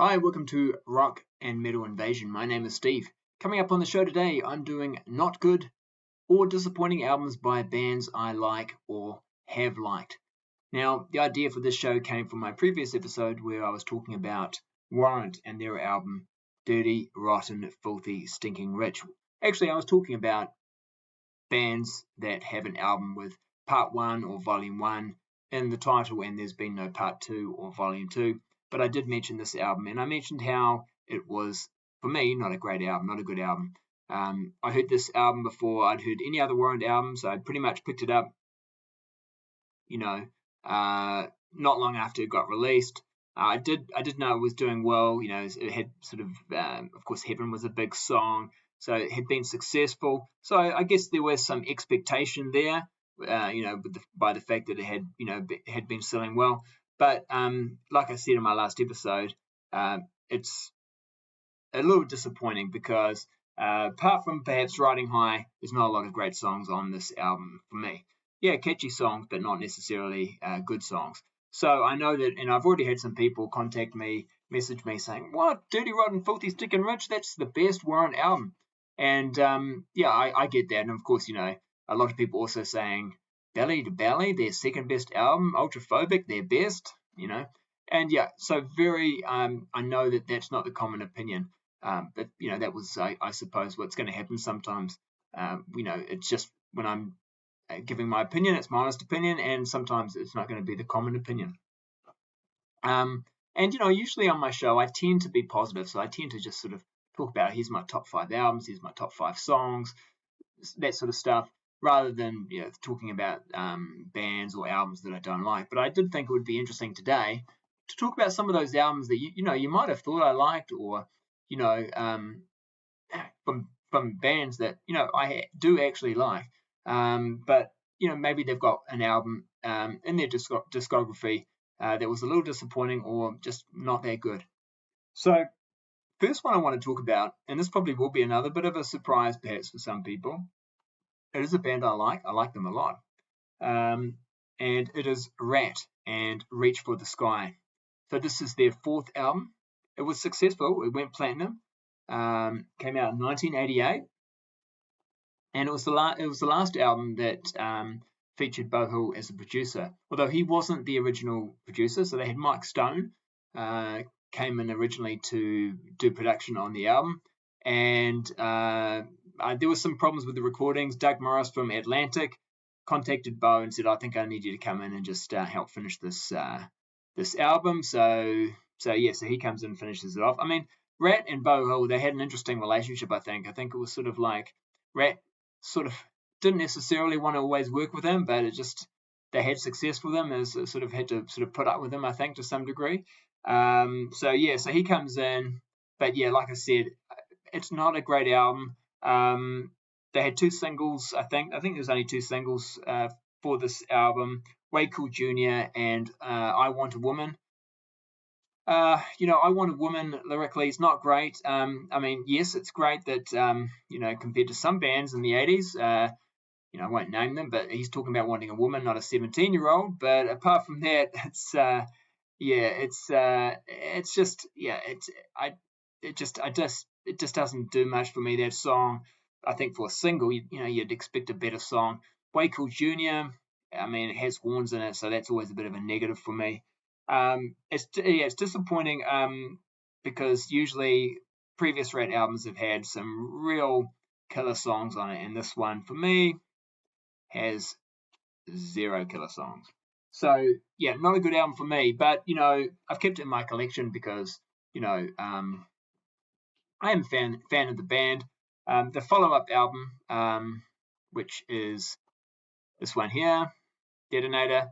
Hi, welcome to Rock and Metal Invasion. My name is Steve. Coming up on the show today, I'm doing not good or disappointing albums by bands I like or have liked. Now, the idea for this show came from my previous episode where I was talking about Warrant and their album Dirty, Rotten, Filthy, Stinking Rich. Actually, I was talking about bands that have an album with part 1 or volume 1 in the title and there's been no part 2 or volume 2. But I did mention this album and I mentioned how it was, for me, not a great album, not a good album. I heard this album before I'd heard any other Warrant albums. I'd pretty much picked it up, you know, not long after it got released. I did know it was doing well. It had sort of course, Heaven was a big song, so it had been successful. So I guess there was some expectation there, by the fact that it had been selling well. But like I said in my last episode, it's a little disappointing because apart from perhaps Riding High, there's not a lot of great songs on this album for me. Yeah, catchy songs, but not necessarily good songs. So I know that, and I've already had some people contact me, message me saying, "What, Dirty Rotten Filthy Stinking Rich? That's the best Warrant album." And I get that. And of course, a lot of people also saying Belly to Belly, their second best album, Ultraphobic, their best. And yeah, so I know that that's not the common opinion. But that was, I suppose, what's going to happen sometimes. It's just when I'm giving my opinion, it's my honest opinion, and sometimes it's not going to be the common opinion. And usually on my show, I tend to be positive, so I tend to just sort of talk about here's my top 5 albums, here's my top 5 songs, that sort of stuff, rather than talking about bands or albums that I don't like. But I did think it would be interesting today to talk about some of those albums that you might have thought I liked, or from bands that I do actually like, but maybe they've got an album in their discography that was a little disappointing or just not that good. So first one I want to talk about, and this probably will be another bit of a surprise perhaps for some people. It is a band I like. I like them a lot. And it is Ratt and Reach for the Sky. So this is their 4th album. It was successful. It went platinum. Came out in 1988. And it was the last album that featured Beau Hill as a producer. Although he wasn't the original producer, so they had Mike Stone came in originally to do production on the album. And there were some problems with the recordings. Doug Morris from Atlantic contacted Beau and said, "I think I need you to come in and just help finish this album." So he comes in and finishes it off. I mean, Ratt and Beau Hill, they had an interesting relationship, I think. I think it was sort of like Ratt sort of didn't necessarily want to always work with him, but they had success with him, as sort of had to sort of put up with him, I think, to some degree. So he comes in, but yeah, like I said, it's not a great album. They had 2 singles, I think there was only 2 singles for this album, Way Cool Jr. and I Want a Woman. I Want a Woman lyrically is not great. I mean, yes, it's great that, compared to some bands in the 80s, I won't name them, but he's talking about wanting a woman, not a 17-year-old. But apart from that, it just doesn't do much for me, that song. I think for a single, you'd expect a better song. Way Cool Jr., I mean, it has horns in it, so that's always a bit of a negative for me. It's disappointing because usually previous Ratt albums have had some real killer songs on it, and this one, for me, has 0 killer songs. So yeah, not a good album for me. But I've kept it in my collection because I am a fan of the band. The follow-up album, which is this one here, Detonator.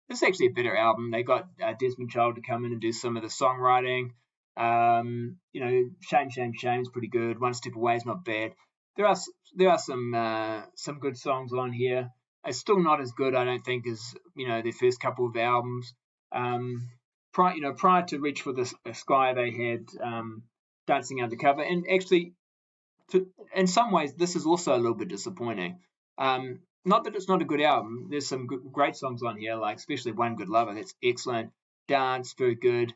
This is actually a better album. They got Desmond Child to come in and do some of the songwriting. Shame, Shame, Shame is pretty good. One Step Away is not bad. There are some good songs on here. It's still not as good, I don't think, as their first couple of albums. Prior to Reach for the Sky, they had Dancing Undercover, and actually, in some ways, this is also a little bit disappointing. Not that it's not a good album. There's some great songs on here, like especially One Good Lover. That's excellent. Dance, very good.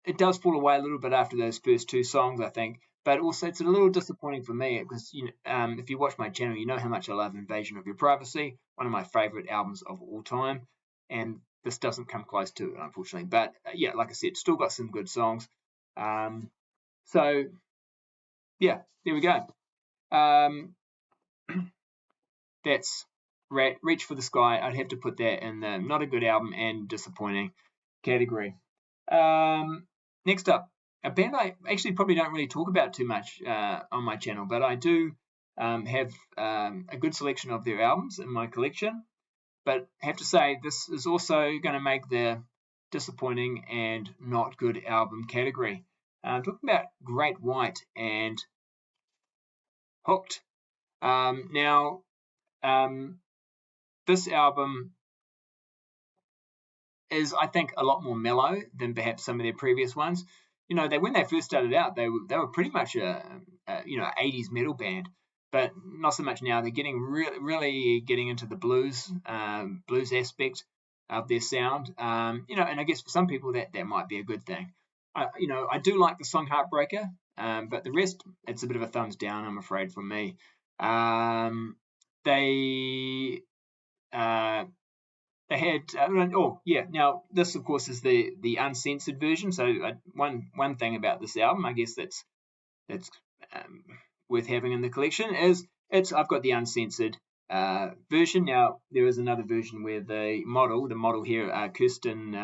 it does fall away a little bit after those first two songs, I think. But also, it's a little disappointing for me because if you watch my channel, you know how much I love Invasion of Your Privacy, one of my favorite albums of all time, and this doesn't come close to it, unfortunately. But yeah, like I said, still got some good songs. So yeah, there we go. That's Reach for the Sky. I'd have to put that in the not a good album and disappointing category. Next up, a band I actually probably don't really talk about too much on my channel, but I do have a good selection of their albums in my collection. But I have to say, this is also going to make the disappointing and not good album category. I'm talking about Great White and Hooked. Now, this album is, I think, a lot more mellow than perhaps some of their previous ones. When they first started out, they were pretty much a 80s metal band, but not so much now. They're getting really getting into the blues aspect of their sound. And I guess for some people that might be a good thing. I do like the song Heartbreaker, but the rest, it's a bit of a thumbs down, I'm afraid, from me. They had now this of course is the uncensored version. So one thing about this album, I guess that's worth having in the collection is I've got the uncensored version. Now there is another version where the model here, Kristen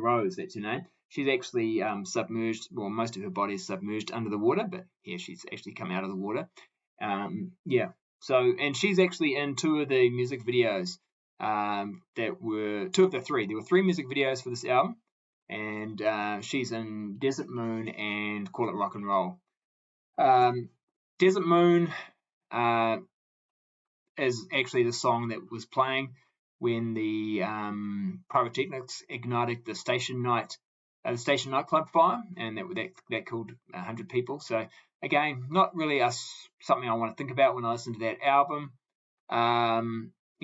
Rose, that's her name. She's actually submerged. Well, most of her body is submerged under the water, but here she's actually come out of the water. So, and she's actually in two of the music videos. That were two of the three. There were three music videos for this album, and she's in Desert Moon and Call It Rock and Roll. Desert Moon is actually the song that was playing when the pyrotechnics ignited the station nightclub fire, and that killed 100 people. So again, not really something I want to think about when I listen to that album.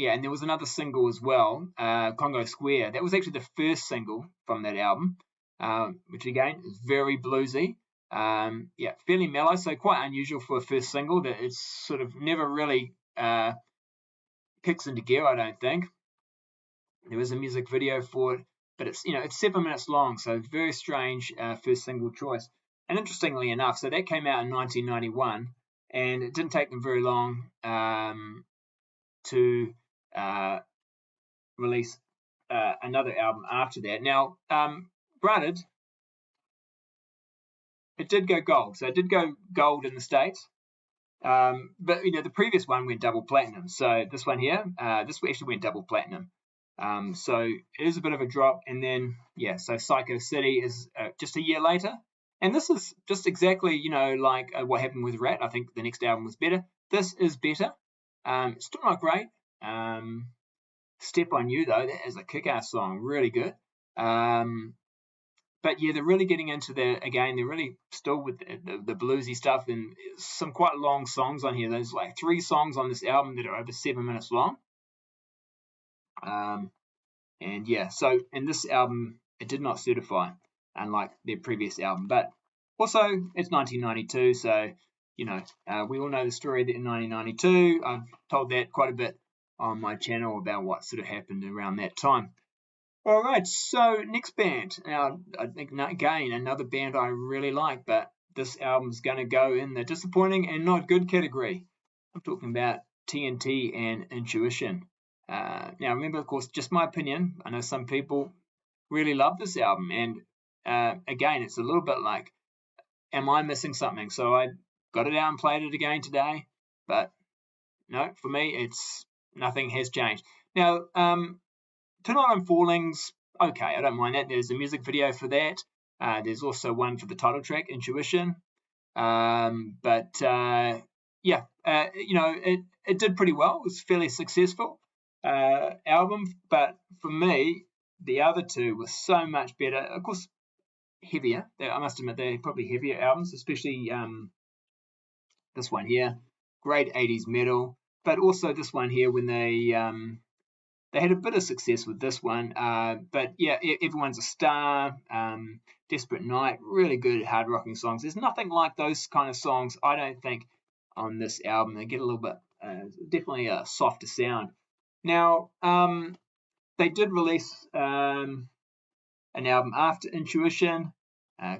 And there was another single as well, Congo Square. That was actually the first single from that album, which again is very bluesy. Fairly mellow, so quite unusual for a first single that it's sort of never really kicks into gear, I don't think. There was a music video for it, but it's 7 minutes long, so very strange first single choice. And interestingly enough, so that came out in 1991, and it didn't take them very long to release another album after that. Now, granted, it did go gold. So it did go gold in the States. But the previous one went double platinum. So this one here, this actually went double platinum. So it is a bit of a drop. And then, so Psycho City is just a year later. And this is just exactly, like what happened with Rat. I think the next album was better. This is better. Still not great. Step on You, though, that is a kick-ass song. Really good. But yeah, they're really getting into they're really still with the bluesy stuff, and some quite long songs on here. There's like 3 songs on this album that are over 7 minutes long. So in this album, it did not certify, unlike their previous album. But also, it's 1992, so we all know the story that in 1992. I've told that quite a bit on my channel about what sort of happened around that time. All right, so next band. Now, I think, again, another band I really like, but this album's going to go in the disappointing and not good category. I'm talking about TNT and Intuition. Now, remember, of course, just my opinion. I know some people really love this album, and again, it's a little bit like, am I missing something? So I got it out and played it again today, but no, for me, nothing has changed. Now, Tonight I'm Falling's okay, I don't mind that. There's a music video for that. There's also one for the title track, Intuition. It did pretty well. It was a fairly successful album, but for me, the other two were so much better. Of course, heavier. I must admit, they're probably heavier albums, especially this one here. Great 80s metal, but also this one here when they They had a bit of success with this one, but yeah, Everyone's a Star, Desperate Night, really good hard rocking songs. There's nothing like those kind of songs, I don't think, on this album. They get a little bit, definitely a softer sound. Now, they did release an album after Intuition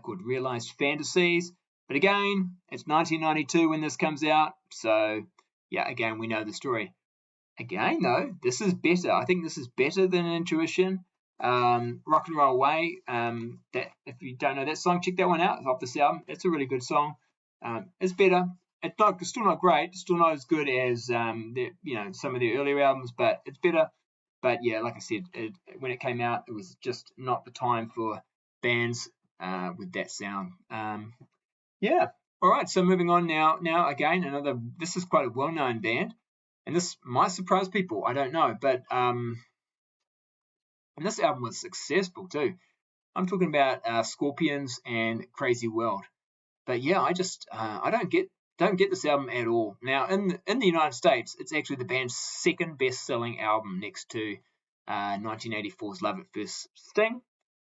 called Realized Fantasies, but again, it's 1992 when this comes out, so yeah, again, we know the story. Again, though, this is better. I think this is better than Intuition. Rock and Roll Away. That if you don't know that song, check that one out. It's off this album. It's a really good song. It's better. It's still not great. Still not as good as some of the earlier albums, but it's better. But yeah, like I said, when it came out, it was just not the time for bands with that sound. Yeah. All right. So moving on now. Now again, This is quite a well-known band. And this might surprise people, I don't know, but and this album was successful too. I'm talking about Scorpions and Crazy World. But yeah, I don't get this album at all. Now in the United States, it's actually the band's second best-selling album next to 1984's Love at First Sting.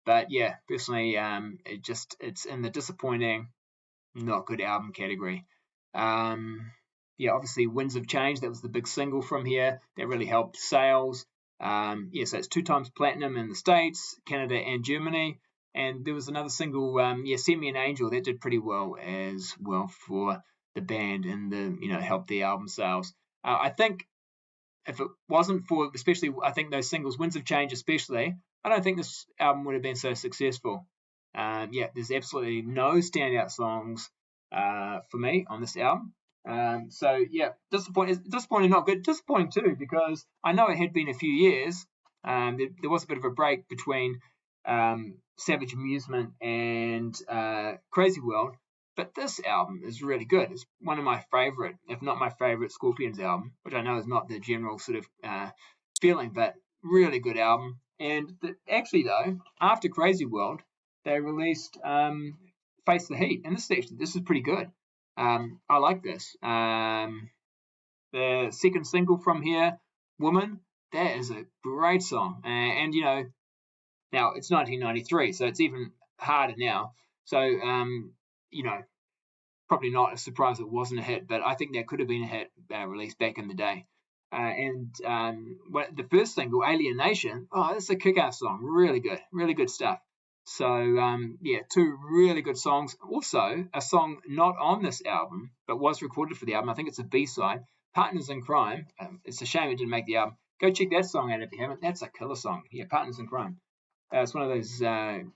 But yeah, personally, it's in the disappointing, not good album category. Yeah, obviously Winds of Change, that was the big single from here. That really helped sales. So it's 2 times platinum in the States, Canada, and Germany. And there was another single, Send Me an Angel, that did pretty well as well for the band and helped the album sales. I think if it wasn't for, especially, I think those singles, Winds of Change especially, I don't think this album would have been so successful. There's absolutely no standout songs for me on this album. Disappointing, not good. Disappointing too, because I know it had been a few years. There was a bit of a break between Savage Amusement and Crazy World, but this album is really good. It's one of my favorite, if not my favorite, Scorpions album, which I know is not the general sort of feeling, but really good album. And actually, though, after Crazy World, they released Face the Heat, and this is pretty good. I like this. The second single from here, Woman, that is a great song. And now it's 1993, so it's even harder now. So, probably not a surprise it wasn't a hit, but I think that could have been a hit released back in the day. The first single, Alienation, that's a kick-ass song. Really good stuff. So, 2 really good songs. Also, a song not on this album, but was recorded for the album. I think it's a B-side, Partners in Crime. It's a shame it didn't make the album. Go check that song out if you haven't. That's a killer song. Yeah, Partners in Crime. It's one of those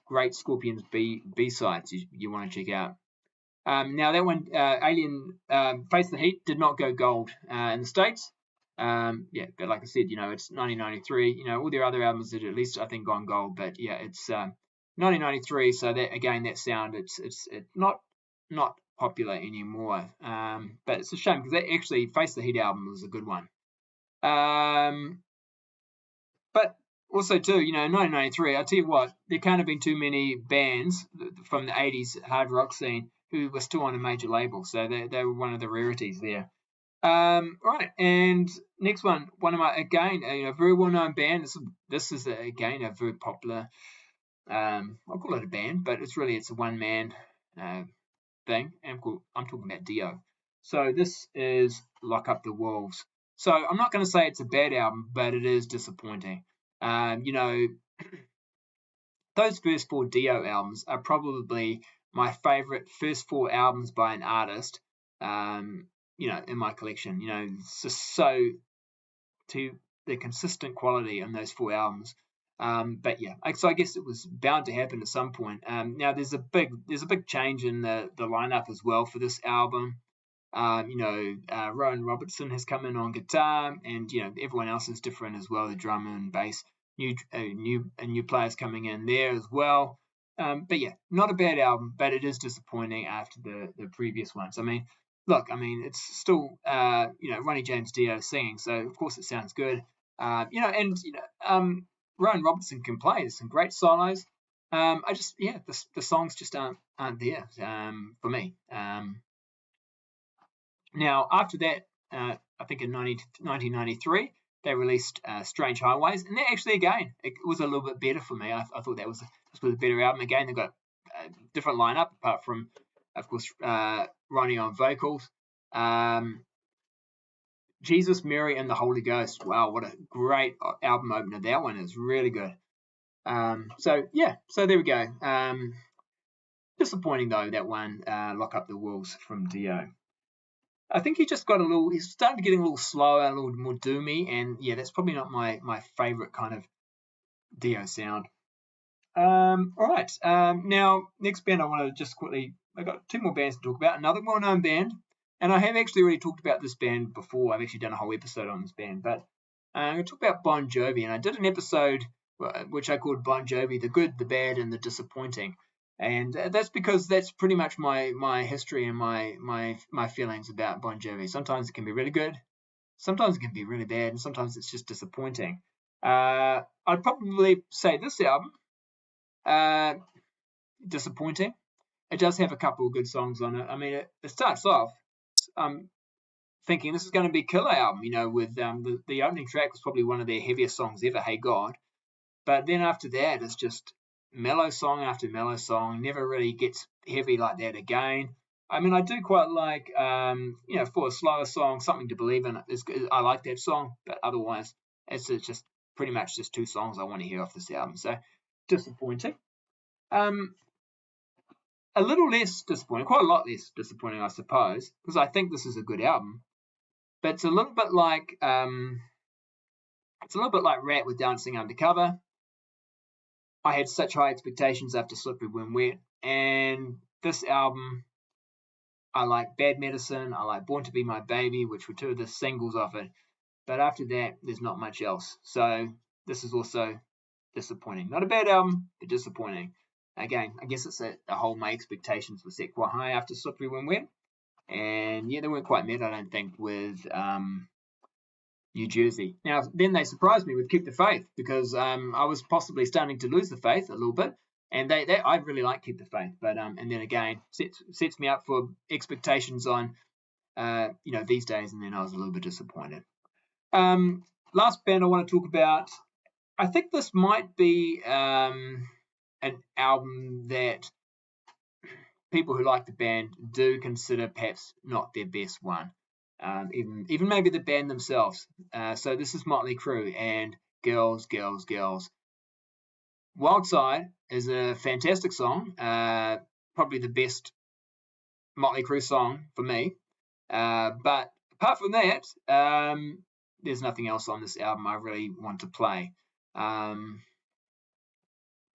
great Scorpions B-sides you want to check out. Now, that one, Face the Heat, did not go gold in the States. But like I said, it's 1993. All their other albums had at least, I think, gone gold. But yeah, it's 1993, so that sound, it's not popular anymore. But it's a shame because that actually Face the Heat album was a good one. But also too, in 1993, I'll tell you what, there can't have been too many bands from the 80s hard rock scene who were still on a major label, so they were one of the rarities there. Right, and next one of my, again, a very well-known band. This is again a very popular. I'll call it a band, but it's a one-man thing. And I'm talking about Dio. So this is Lock Up the Wolves. So I'm not going to say it's a bad album, but it is disappointing. Those first 4 Dio albums are probably my favorite first 4 albums by an artist. In my collection. It's just so to the consistent quality on those 4 albums. But yeah, so I guess it was bound to happen at some point. Now there's a big change in the lineup as well for this album. Rowan Robertson has come in on guitar, and everyone else is different as well. The drummer and bass, new players coming in there as well. But yeah, not a bad album, but it is disappointing after the previous ones. It's still Ronnie James Dio singing, so of course it sounds good. Rowan Robertson can play. There's some great solos. The songs just aren't there for me. Now after that, I think in 1993 they released Strange Highways, and that actually, again, it was a little bit better for me. I thought this was a better album. Again, they've got a different lineup, apart from, of course, Ronnie on vocals. Jesus, Mary, and the Holy Ghost. Wow, what a great album opener. That one is really good. So there we go. Disappointing, though, that one, Lock Up the Wolves from Dio. I think he's started getting a little slower, a little more doomy, and yeah, that's probably not my favorite kind of Dio sound. All right, now, next band I want to just quickly, I got two more bands to talk about. Another well-known band, and I have actually already talked about this band before. I've actually done a whole episode on this band, but I'm going to talk about Bon Jovi, and I did an episode which I called Bon Jovi, the good, the bad, and the disappointing. And that's because that's pretty much my history and my feelings about Bon Jovi. Sometimes it can be really good, sometimes it can be really bad, and sometimes it's just disappointing. I'd probably say this album, disappointing. It does have a couple of good songs on it. I mean, it starts off thinking this is going to be a killer album, with the opening track was probably one of their heaviest songs ever, Hey God. But then after that, it's just mellow song after mellow song, never really gets heavy like that again. I mean, I do quite like, for a slower song, Something to Believe In. I like that song, but otherwise, it's just pretty much just two songs I want to hear off this album. So, disappointing. A little less disappointing, quite a lot less disappointing, I suppose, because I think this is a good album. But it's a little bit like Rat with Dancing Undercover. I had such high expectations after Slippery When Wet, and this album, I like Bad Medicine, I like Born to Be My Baby, which were two of the singles off it, but after that, there's not much else. So this is also disappointing. Not a bad album, but disappointing. Again, I guess it's a whole, my expectations were set quite high after Slippery When Wet, and yeah, they weren't quite met, I don't think, with New Jersey. Now, then they surprised me with Keep the Faith, because I was possibly starting to lose the faith a little bit, and I really like Keep the Faith, but and then again sets me up for expectations on these days, and then I was a little bit disappointed. Last band I want to talk about, I think this might be an album that people who like the band do consider perhaps not their best one. Even maybe the band themselves. So this is Motley Crue and Girls, Girls, Girls. Wild Side is a fantastic song, probably the best Motley Crue song for me. But apart from that, there's nothing else on this album I really want to play.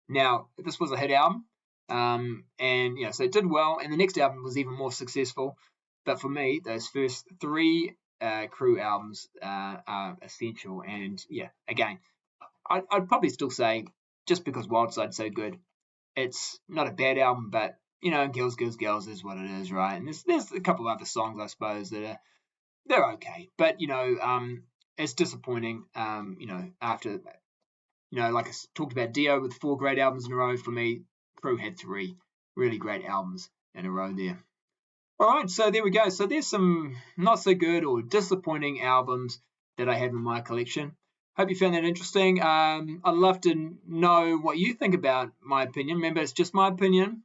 Now, this was a hit album, and so it did well, and the next album was even more successful. But for me, those first three Crue albums are essential. And yeah, again, I'd probably still say, just because Wild Side's so good, it's not a bad album, but Girls, Girls, Girls is what it is, right? And there's a couple of other songs, I suppose, that they're okay, but it's disappointing. After like I talked about Dio with 4 great albums in a row, for me, Crue had 3 really great albums in a row there. All right, so there we go. So there's some not so good or disappointing albums that I have in my collection. Hope you found that interesting. I'd love to know what you think about my opinion. Remember, it's just my opinion.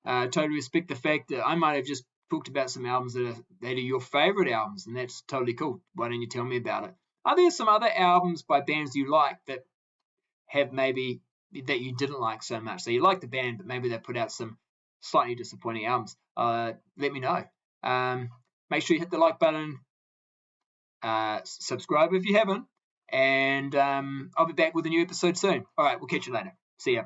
Totally respect the fact that I might have just talked about some albums that are your favorite albums, and that's totally cool. Why don't you tell me about it? Are there some other albums by bands you like that have maybe that you didn't like so much? So you like the band, but maybe they put out some slightly disappointing albums. Let me know. Make sure you hit the like button, subscribe if you haven't, and I'll be back with a new episode soon. All right, we'll catch you later. See ya.